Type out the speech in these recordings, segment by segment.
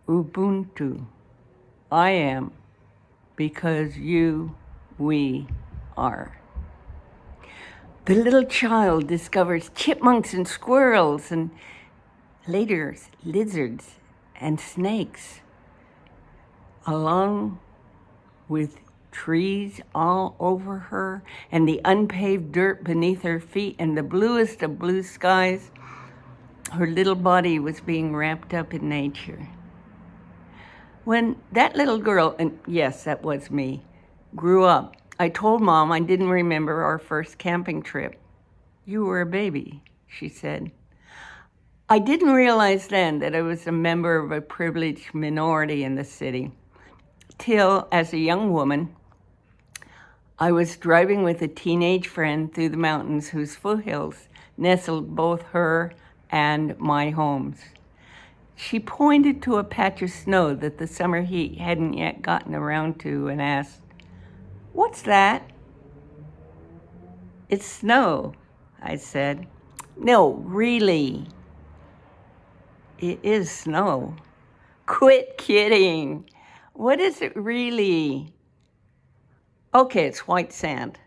Ubuntu. I am because we are. The little child discovers chipmunks and squirrels and later lizards and snakes, along with trees all over her and the unpaved dirt beneath her feet and the bluest of blue skies. Her little body was being wrapped up in nature. When that little girl, and yes, that was me, grew up, I told Mom I didn't remember our first camping trip. "You were a baby," she said. I didn't realize then that I was a member of a privileged minority in the city, till, as a young woman, I was driving with a teenage friend through the mountains whose foothills nestled both her and my homes. She pointed to a patch of snow that the summer heat hadn't yet gotten around to and asked, "What's that?" "It's snow," I said. "No, really." "It is snow." "Quit kidding. What is it really?" "Okay, it's white sand."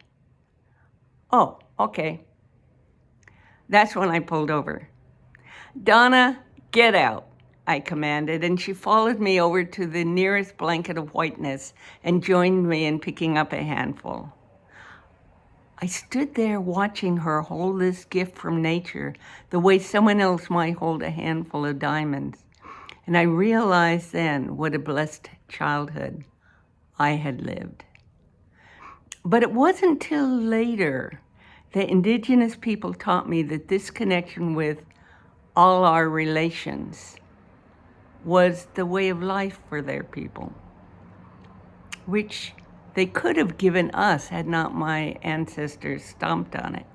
"Oh, okay." That's when I pulled over. "Donna, get out," I commanded, and she followed me over to the nearest blanket of whiteness and joined me in picking up a handful. I stood there watching her hold this gift from nature the way someone else might hold a handful of diamonds. And I realized then what a blessed childhood I had lived. But it wasn't till later that Indigenous people taught me that this connection with all our relations was the way of life for their people, which they could have given us had not my ancestors stomped on it.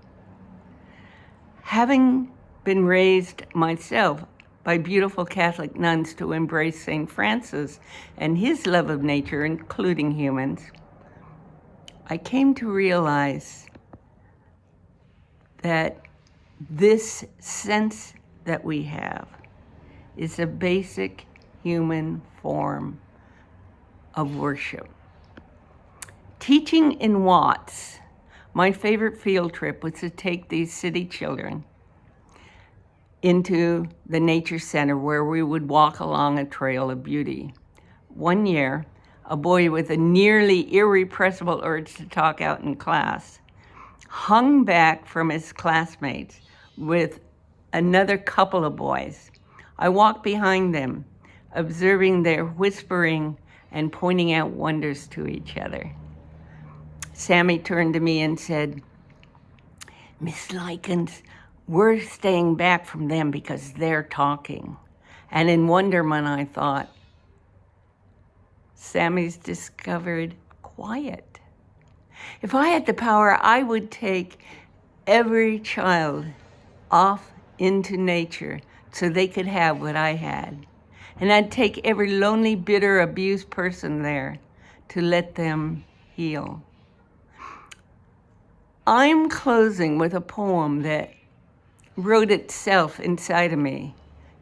Having been raised myself by beautiful Catholic nuns to embrace St. Francis and his love of nature, including humans, I came to realize that this sense that we have is a basic human form of worship. Teaching in Watts, my favorite field trip was to take these city children into the nature center where we would walk along a trail of beauty. One year, a boy with a nearly irrepressible urge to talk out in class hung back from his classmates with another couple of boys. I walked behind them, observing their whispering and pointing out wonders to each other. Sammy turned to me and said, "Miss Likens, we're staying back from them because they're talking." And in wonderment, I thought, Sammy's discovered quiet. If I had the power, I would take every child off into nature so they could have what I had. And I'd take every lonely, bitter, abused person there to let them heal. I'm closing with a poem that wrote itself inside of me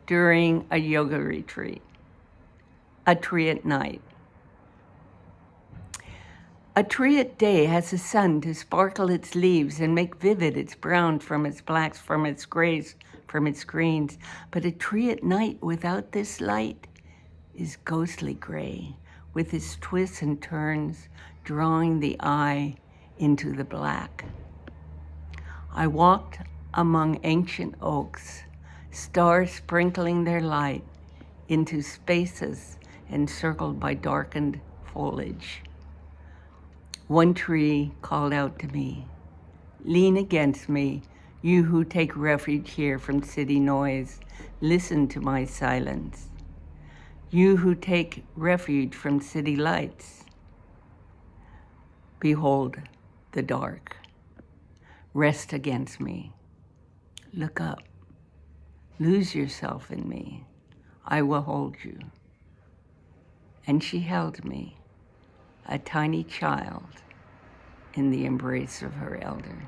during a yoga retreat, A Tree at Night. A tree at day has the sun to sparkle its leaves and make vivid its browns from its blacks, from its grays, from its greens. But a tree at night without this light is ghostly gray, with its twists and turns, drawing the eye into the black. I walked among ancient oaks, stars sprinkling their light into spaces encircled by darkened foliage. One tree called out to me, "Lean against me, you who take refuge here from city noise. Listen to my silence. You who take refuge from city lights. Behold the dark. Rest against me. Look up. Lose yourself in me. I will hold you." And she held me, a tiny child, in the embrace of her elder.